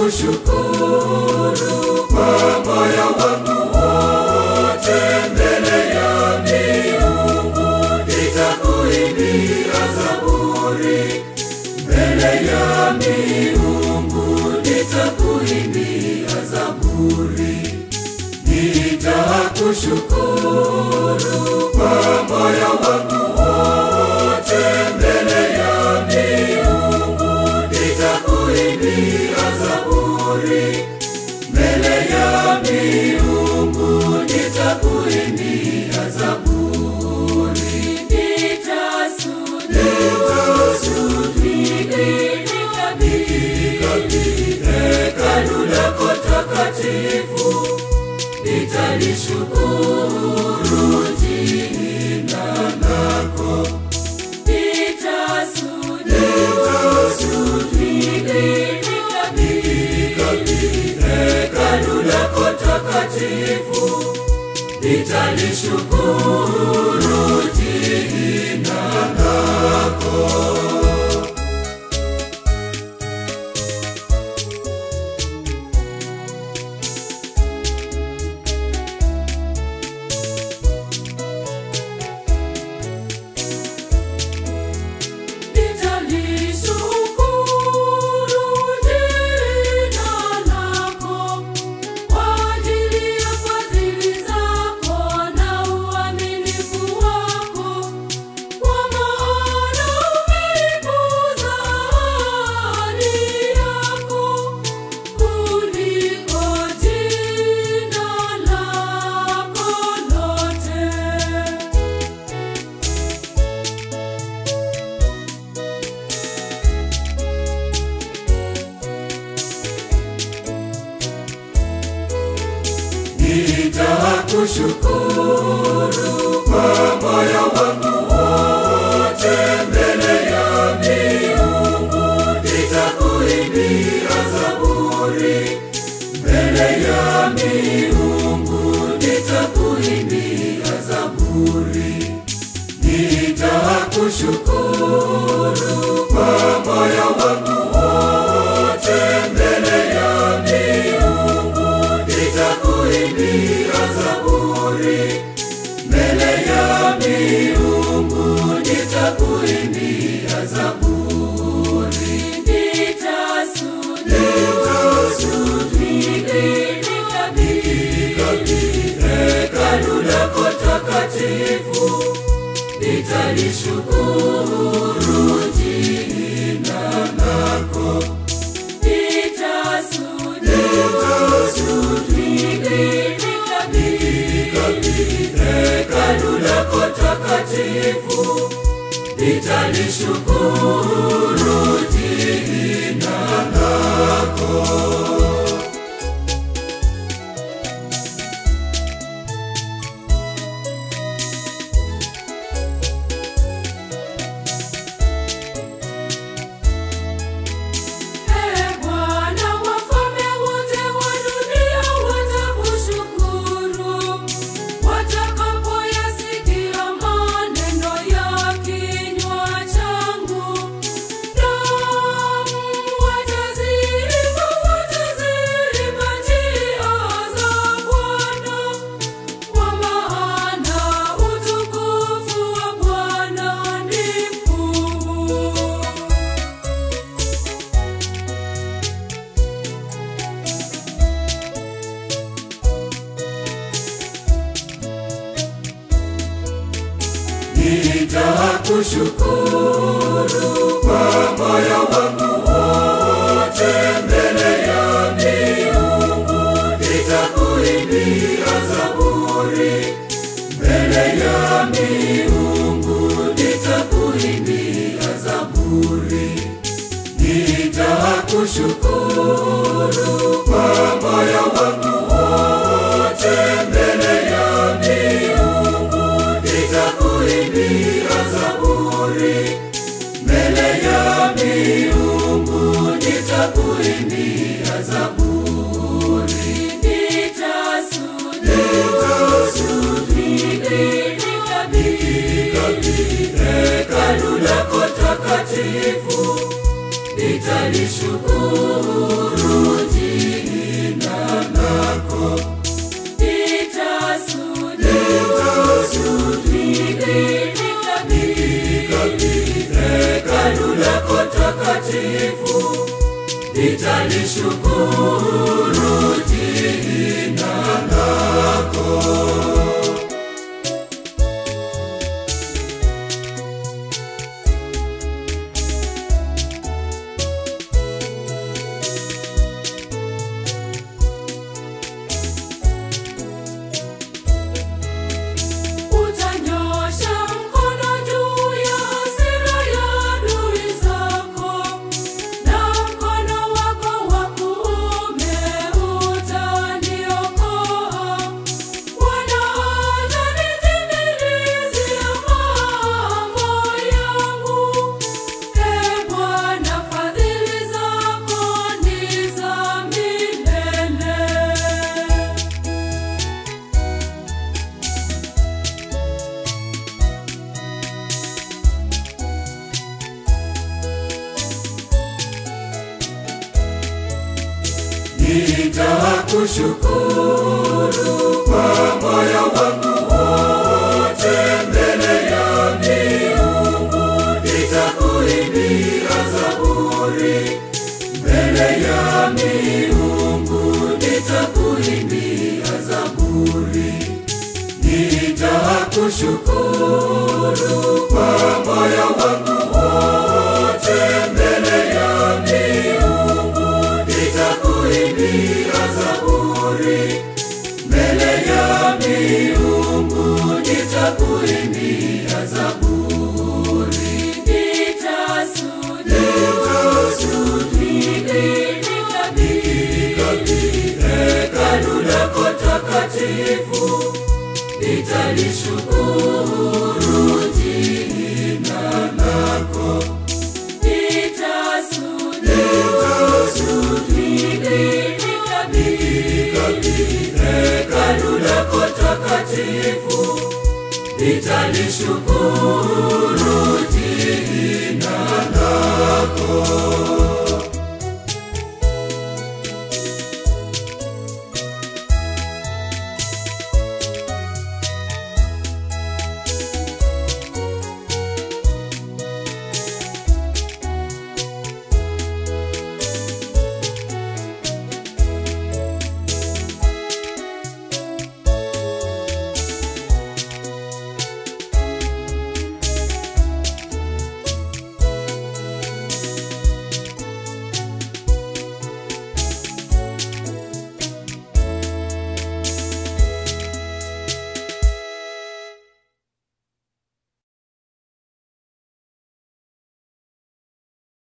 nitakushukuru kwa moyo wangu wote, mbele ya miungu nitakuimbia zaburi, mbele ya miungu nitakuimbia zaburi. Nitakushukuru kwa moyo wangu wote, mbele ya miungu nitakuimbia zaburi, mbele ya miungu nitakuimbia zaburi. Nitasujudi hekalu lako takatifu, nitalishukuru jina lako. Nitasujudi hekalu lako takatifu, nitalishukuru jina lako. Nitakushukuru kwa moyo wangu wote, mbele ya miungu nitakuimbia zaburi, mbele ya miungu nitakuimbia zaburi. Nitakushukuru kwa moyo wangu wote, mbele ya miungu nitakuimbia zaburi, mbele ya miungu nitakuimbia zaburi. Nitasujudi hekalu lako takatifu, nitalishukuru jina lako. Nitasujudi hekalu lako takatifu, nitalishukuru jina lako. Nitakushukuru kwa moyo wangu wote, mbele ya miungu nitakuimbia zaburi, mbele ya miungu nitakuimbia zaburi. Nitakushukuru kwa moyo wangu wote, mbele ya miungu nitakuimbia zaburi, mbele ya miungu nitakuimbia zaburi. Nitasujudi hekalu lako takatifu, nitalishukuru nitalishukuru jina lako. Nitakushukuru kwa moyo wangu wote mbele ya miungu, nitakuimbia zaburi mbele ya miungu, nitakuimbia zaburi. Nitakushukuru kwa moyo wangu wote mbele ya miungu, nitakuimbia zaburi mbele ya miungu, nitakuimbia zaburi. Nitasujudi hekalu lako takatifu, nitalishukuru jina lako. Nitasujudi hekalu lako takatifu, nitalishukuru jina lako.